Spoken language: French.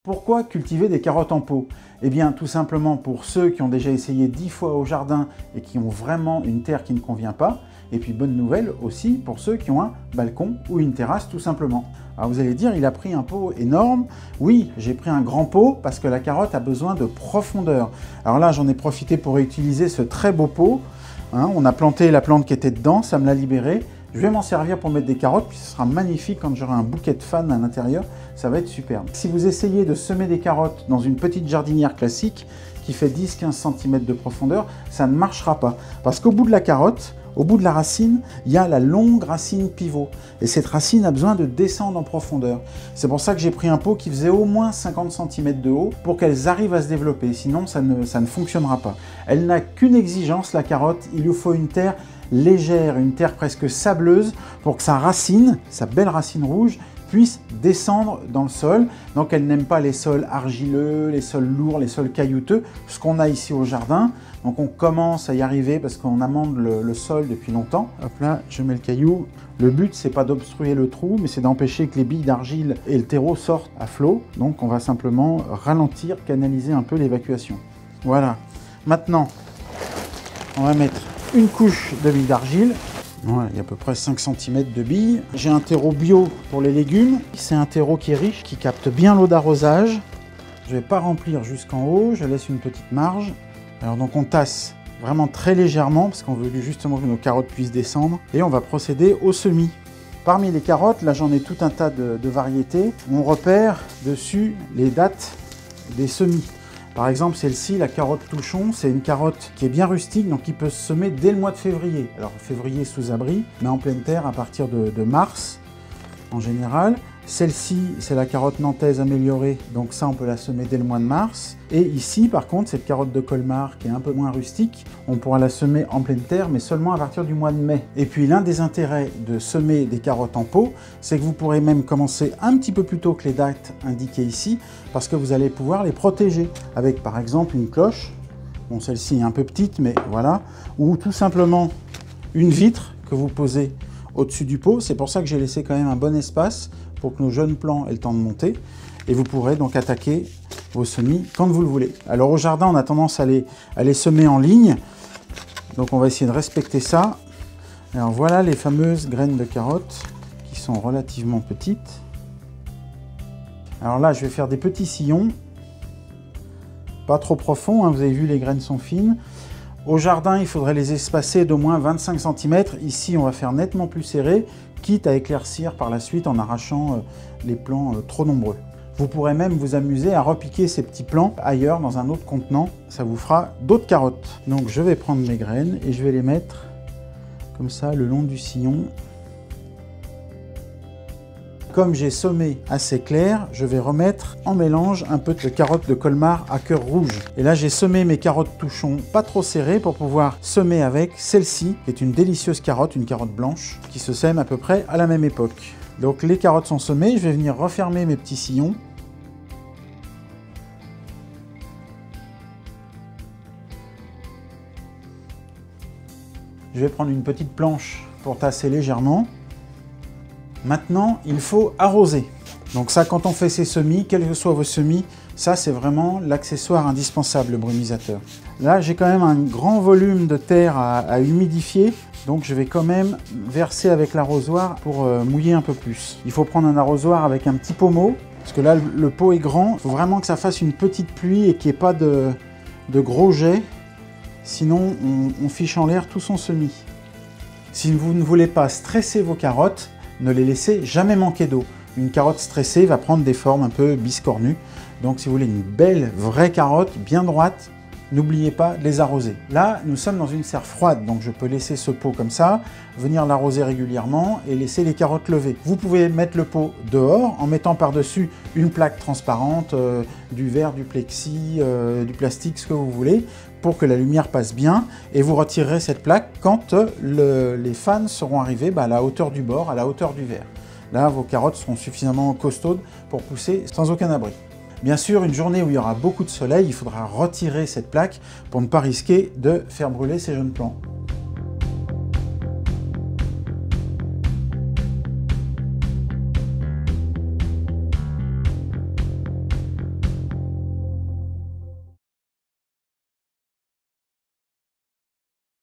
Pourquoi cultiver des carottes en pot? Eh bien, tout simplement pour ceux qui ont déjà essayé 10 fois au jardin et qui ont vraiment une terre qui ne convient pas. Et puis, bonne nouvelle aussi pour ceux qui ont un balcon ou une terrasse, tout simplement. Alors vous allez dire, il a pris un pot énorme. Oui, j'ai pris un grand pot parce que la carotte a besoin de profondeur. Alors là, j'en ai profité pour utiliser ce très beau pot. On a planté la plante qui était dedans, ça me l'a libéré. Je vais m'en servir pour mettre des carottes, puis ce sera magnifique quand j'aurai un bouquet de fans à l'intérieur, ça va être superbe. Si vous essayez de semer des carottes dans une petite jardinière classique qui fait 10-15 cm de profondeur, ça ne marchera pas. Parce qu'au bout de la carotte, au bout de la racine, il y a la longue racine pivot. Et cette racine a besoin de descendre en profondeur. C'est pour ça que j'ai pris un pot qui faisait au moins 50 cm de haut pour qu'elles arrivent à se développer. Sinon, ça ne fonctionnera pas. Elle n'a qu'une exigence, la carotte. Il lui faut une terre légère, une terre presque sableuse pour que sa racine, sa belle racine rouge, puisse descendre dans le sol. Donc elle n'aime pas les sols argileux, les sols lourds, les sols caillouteux, ce qu'on a ici au jardin. Donc on commence à y arriver parce qu'on amende le sol depuis longtemps. Hop là, je mets le caillou. Le but, c'est pas d'obstruer le trou, mais c'est d'empêcher que les billes d'argile et le terreau sortent à flot. Donc on va simplement ralentir, canaliser un peu l'évacuation. Voilà. Maintenant, on va mettre une couche de billes d'argile. Voilà, il y a à peu près 5 cm de billes. J'ai un terreau bio pour les légumes. C'est un terreau qui est riche, qui capte bien l'eau d'arrosage. Je ne vais pas remplir jusqu'en haut, je laisse une petite marge. Alors donc on tasse vraiment très légèrement parce qu'on veut justement que nos carottes puissent descendre. Et on va procéder au semis. Parmi les carottes, là j'en ai tout un tas de variétés. On repère dessus les dates des semis. Par exemple, celle-ci, la carotte touchon, c'est une carotte qui est bien rustique, donc qui peut se semer dès le mois de février. Alors, février sous abri, mais en pleine terre à partir de mars, en général. Celle-ci, c'est la carotte nantaise améliorée, donc ça, on peut la semer dès le mois de mars. Et ici, par contre, cette carotte de Colmar, qui est un peu moins rustique, on pourra la semer en pleine terre, mais seulement à partir du mois de mai. Et puis, l'un des intérêts de semer des carottes en pot, c'est que vous pourrez même commencer un petit peu plus tôt que les dates indiquées ici, parce que vous allez pouvoir les protéger avec, par exemple, une cloche. Bon, celle-ci est un peu petite, mais voilà. Ou tout simplement une vitre que vous posez au-dessus du pot. C'est pour ça que j'ai laissé quand même un bon espace pour que nos jeunes plants aient le temps de monter. Et vous pourrez donc attaquer vos semis quand vous le voulez. Alors au jardin, on a tendance à les semer en ligne. Donc on va essayer de respecter ça. Alors voilà les fameuses graines de carottes qui sont relativement petites. Alors là, je vais faire des petits sillons. Pas trop profonds, hein, vous avez vu, les graines sont fines. Au jardin, il faudrait les espacer d'au moins 25 cm. Ici, on va faire nettement plus serré, quitte à éclaircir par la suite en arrachant les plants trop nombreux. Vous pourrez même vous amuser à repiquer ces petits plants ailleurs, dans un autre contenant. Ça vous fera d'autres carottes. Donc je vais prendre mes graines et je vais les mettre comme ça le long du sillon. Comme j'ai semé assez clair, je vais remettre en mélange un peu de carottes de Colmar à cœur rouge. Et là, j'ai semé mes carottes touchons pas trop serrées pour pouvoir semer avec celle-ci, qui est une délicieuse carotte, une carotte blanche, qui se sème à peu près à la même époque. Donc les carottes sont semées, je vais venir refermer mes petits sillons. Je vais prendre une petite planche pour tasser légèrement. Maintenant, il faut arroser. Donc ça, quand on fait ses semis, quels que soient vos semis, ça c'est vraiment l'accessoire indispensable, le brumisateur. Là, j'ai quand même un grand volume de terre à humidifier, donc je vais quand même verser avec l'arrosoir pour mouiller un peu plus. Il faut prendre un arrosoir avec un petit pommeau, parce que là, le pot est grand. Il faut vraiment que ça fasse une petite pluie et qu'il n'y ait pas de gros jets, sinon on fiche en l'air tout son semis. Si vous ne voulez pas stresser vos carottes, ne les laissez jamais manquer d'eau. Une carotte stressée va prendre des formes un peu biscornues. Donc si vous voulez une belle, vraie carotte, bien droite, n'oubliez pas de les arroser. Là, nous sommes dans une serre froide, donc je peux laisser ce pot comme ça, venir l'arroser régulièrement et laisser les carottes levées. Vous pouvez mettre le pot dehors en mettant par-dessus une plaque transparente, du verre, du plexi, du plastique, ce que vous voulez, pour que la lumière passe bien, et vous retirerez cette plaque quand les fans seront arrivés à la hauteur du bord, à la hauteur du verre. Là, vos carottes seront suffisamment costaudes pour pousser sans aucun abri. Bien sûr, une journée où il y aura beaucoup de soleil, il faudra retirer cette plaque pour ne pas risquer de faire brûler ces jeunes plants.